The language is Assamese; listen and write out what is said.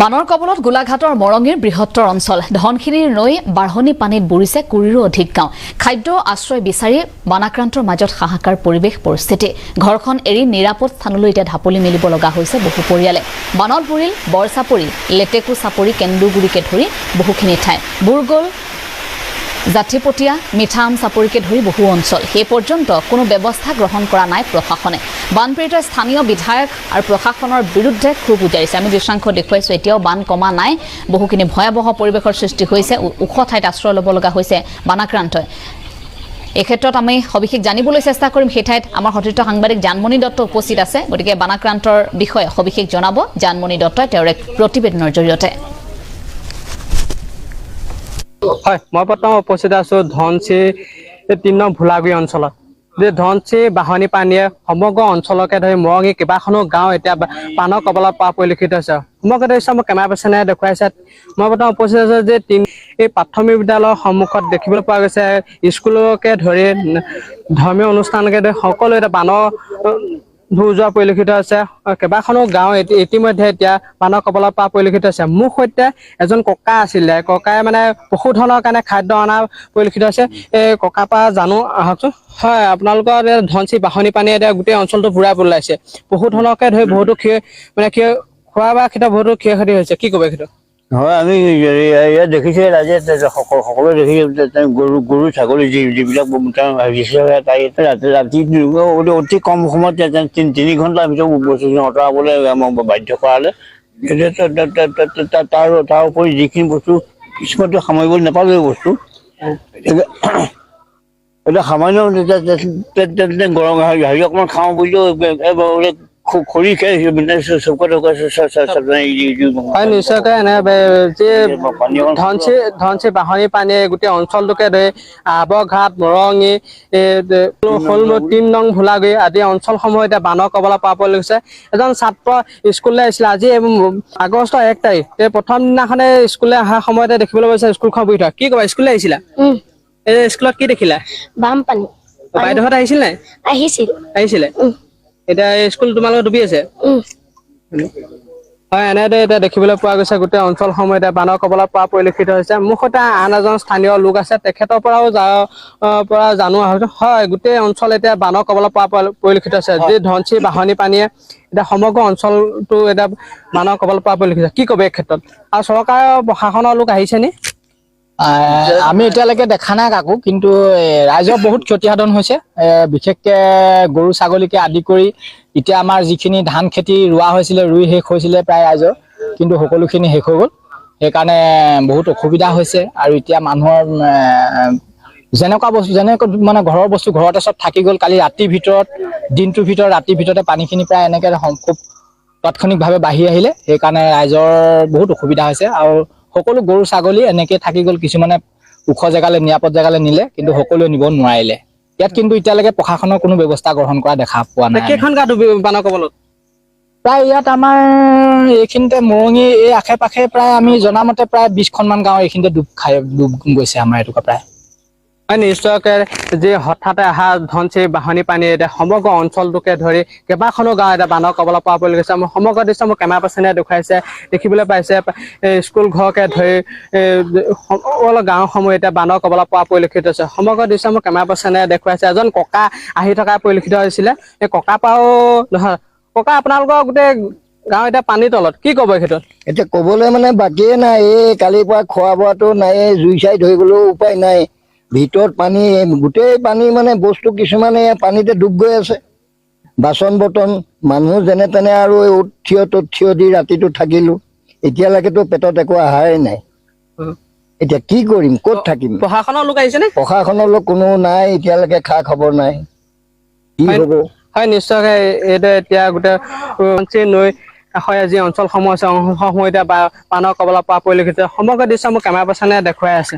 বানৰ কবলত গোলাঘাটৰ মৰঙীৰ বৃহত্তৰ অঞ্চল ধনখিনিৰ নৈ বাঢ়নি পানীত বুৰিছে কুৰিৰো অধিক গাঁও খাদ্য আশ্ৰয় বিচাৰি বানাক্ৰান্তৰ মাজত হাহাকাৰ পৰিৱেশ পৰিস্থিতি ঘৰখন এৰি নিৰাপদ স্থানলৈ এতিয়া ঢাপলি মেলিব লগা হৈছে বহু পৰিয়ালে বানত বুৰিল বৰচাপৰি লেটেকু চাপৰি কেন্দুগুৰিকে ধৰি বহুখিনি ঠাই বুৰগল জাঠিপটিয়া মিঠাম চাপৰিকে ধৰি বহু অঞ্চল সেই পৰ্যন্ত কোনো ব্যৱস্থা গ্ৰহণ কৰা নাই প্ৰশাসনে বানপীড়িত স্থানীয় বিধায়ক আৰু প্ৰশাসনৰ বিৰুদ্ধে ক্ষোভ উজাৰিছে আমি দৃশ্যাংশ দেখুৱাইছো এতিয়াও বান কমা নাই বহুখিনি ভয়াবহ পৰিৱেশৰ সৃষ্টি হৈছে ওখ ঠাইত আশ্ৰয় ল'ব লগা হৈছে বানাক্ৰান্তই এই ক্ষেত্ৰত আমি সবিশেষ জানিবলৈ চেষ্টা কৰিম সেই ঠাইত আমাৰ সতীৰ্থ সাংবাদিক জানমণি দত্ত উপস্থিত আছে গতিকে বানাক্ৰান্তৰ বিষয়ে সবিশেষ জনাব জানমণি দত্তই তেওঁৰ এক প্ৰতিবেদনৰ জৰিয়তে হয় মই বৰ্তমান উপস্থিত আছো ধনচি ৩ নং ভোলাগুৰি অঞ্চলত যে ধনচি বাঢ়নি পানীয়ে সমগ্ৰ অঞ্চলকে ধৰি মৰঙী কেইবাখনো গাঁও এতিয়া পানৰ কবলত পৰা পৰিলক্ষিত হৈছে সমগ্ৰ দৃশ্য মই কেমেৰা পাৰ্চনে দেখুৱাইছে মই বৰ্তমান উপস্থিত আছো যে এই প্ৰাথমিক বিদ্যালয়ৰ সন্মুখত দেখিবলৈ পোৱা গৈছে স্কুলকে ধৰি ধৰ্মীয় অনুষ্ঠানকে ধৰি সকলো এতিয়া বানৰ ধুই যোৱা পৰিলক্ষিত হৈছে কেইবাখনো গাঁও ইতিমধ্যে এতিয়া বানৰ কবলত পৰা পৰিলক্ষিত হৈছে মোৰ সৈতে এজন ককা আছিলে ককাই মানে পশুধনৰ কাৰণে খাদ্য অনা পৰিলক্ষিত হৈছে এই ককাৰ পৰা জানো আহকচোন হয় আপোনালোকৰ ধনচি বাঢ়নি পানীয়ে এতিয়া গোটেই অঞ্চলটো বুৰাই পেলাইছে পশুধনকে ধৰি বহুতো খোৱা বোৱা ক্ষেত্ৰত বহুতো ক্ষতি হৈছে কি ক'ব সেইটো হয় আমি ইয়াত দেখিছে ৰাজে সকলোৱে দেখিছে গৰু ছাগলী যিবিলাক ৰাতি অতি কম সময়ত 3 ঘণ্টাৰ ভিতৰত বস্তুখিনি আঁতৰাবলৈ বাধ্য কৰালে তাৰ উপৰি যিখিনি বস্তু কিছুমানটো সামৰিব নাপালে বস্তু এতিয়া সামান্য গৰম হেৰি অকণমান খাওঁ বুলিও খৰি নিশ্চয়কৈ এনে যে ধনচি বাঢ়নি পানীয়ে গোটেই অঞ্চলটোকে ধৰি আবঘাট মৰঙী ৩ নং ভোলাগুৰি আদি অঞ্চলসমূহ এতিয়া বানৰ কবলত পৰা পৰিছে এজন ছাত্ৰ স্কুললৈ আহিছিলে আজি আগষ্টৰ 1 তাৰিখ প্ৰথম দিনাখনে স্কুললৈ অহাৰ সময়তে দেখিবলৈ পাইছে স্কুলখন বহি থকা কি ক'বা স্কুললৈ আহিছিলা স্কুলত কি দেখিলা বানপানী বাইদেউহঁত আহিছিল নাই আহিছিলে এতিয়া স্কুল তোমালোকৰ ডুবি আছে হয় এনেদৰে এতিয়া দেখিবলৈ পোৱা গৈছে গোটেই অঞ্চলসমূহ এতিয়া বানৰ কবলত পৰা পৰিলক্ষিত হৈছে মোৰ সৈতে আন এজন স্থানীয় লোক আছে তেখেতৰ পৰা জানো হয় গোটেই অঞ্চল এতিয়া বানৰ কবলত পৰা পৰিলক্ষিত হৈছে যি ধনচি বাঢ়নি পানীয়ে এতিয়া সমগ্ৰ অঞ্চলটো এতিয়া বানৰ কবলত পৰা পৰিলক্ষিত কি ক'ব এই ক্ষেত্ৰত আৰু চৰকাৰৰ প্ৰশাসনৰ লোক আহিছে নি আমি এতিয়ালৈকে দেখা নাই কাকো কিন্তু ৰাইজৰ বহুত ক্ষতিসাধন হৈছে বিশেষকে গৰু ছাগলীকে আদি কৰি এতিয়া আমাৰ যিখিনি ধান খেতি ৰোৱা হৈছিলে ৰুই শেষ হৈছিলে প্ৰায় ৰাইজৰ কিন্তু সকলোখিনি শেষ হৈ গ'ল সেইকাৰণে বহুত অসুবিধা হৈছে আৰু এতিয়া মানুহৰ যেনেকুৱা বস্তু মানে ঘৰৰ বস্তু ঘৰতে চব থাকি গ'ল কালি ৰাতিৰ ভিতৰত দিনটোৰ ভিতৰত ৰাতিৰ ভিতৰতে পানীখিনি প্ৰায় এনেকৈ খুব তাৎক্ষণিকভাৱে বাঢ়ি আহিলে সেইকাৰণে ৰাইজৰ বহুত অসুবিধা হৈছে আৰু সকলো গৰু ছাগলী এনেকে থাকি গ'ল কিছুমানে ওখ জেগালৈ নিৰাপদ জেগালৈ নিলে কিন্তু সকলোৱে নিব নোৱাৰিলে ইয়াত কিন্তু এতিয়ালৈকে প্ৰশাসনৰ কোনো ব্যৱস্থা গ্ৰহণ কৰা দেখা পোৱা নাই কেইখন গাঁও বানৰ কবলত প্ৰায় ইয়াত আমাৰ এইখিনিতে মৰঙী এই আশে পাশে প্ৰায় আমি জনামতে প্ৰায় 20খনমান গাঁও এইখিনিতে ডুব গৈছে আমাৰ এটুকুৰা প্ৰায় নিশ্চয়কৈ যি হঠাতে অহা ধনচি বাঢ়নি পানীয়ে এতিয়া সমগ্ৰ অঞ্চলটোকে ধৰি কেইবাখনো গাঁও এতিয়া বানৰ কবলত পৰা পৰিলক্ষিত হৈছে সমগ্ৰ দৃশ্য মোৰ কেমেৰা পাৰ্চনে দেখুৱাইছে দেখিবলৈ পাইছে স্কুল ঘৰকে ধৰি সকলো গাঁওসমূহ এতিয়া বানৰ কবলত পৰা পৰিলক্ষিত হৈছে সমগ্ৰ দৃশ্য মোৰ কেমেৰা পাৰ্চনে দেখুৱাইছে এজন ককা আহি থকা পৰিলক্ষিত হৈছিলে এই ককা পাও নহয় ককা আপোনালোকৰ গোটেই গাঁও এতিয়া পানীৰ তলত কি ক'ব এই ক্ষেত্ৰত এতিয়া ক'বলৈ মানে বাকীয়ে নাই এই কালিৰ পৰা খোৱা বোৱাটো নাই জুই চাই ধৰিবলৈও উপায় নাই ভিতৰত পানী গোটেই পানী মানে বস্তু কিছুমানে পানীতে ডুব গৈ আছে বাচন বৰ্তন মানুহ যেনে তেনে আৰু থিয় দি ৰাতিটো থাকিলো এতিয়ালৈকেতো পেটত একো আহাৰেই নাই এতিয়া কি কৰিম ক'ত থাকিম প্ৰশাসনৰ লোক আহিছে নে প্ৰশাসনৰ লোক কোনো নাই এতিয়ালৈকে খা খবৰ নাই কি হ'ব হয় নিশ্চয়কৈ এইটো এতিয়া গোটেই নৈ কাষৰীয়া যি অঞ্চলসমূহ আছে অঞ্চলসমূহ এতিয়া বানৰ কবলত পৰা পৰিলক্ষিত সমগ্ৰ দৃশ্য মোৰ কেমেৰা পাৰ্চনে দেখুৱাই আছে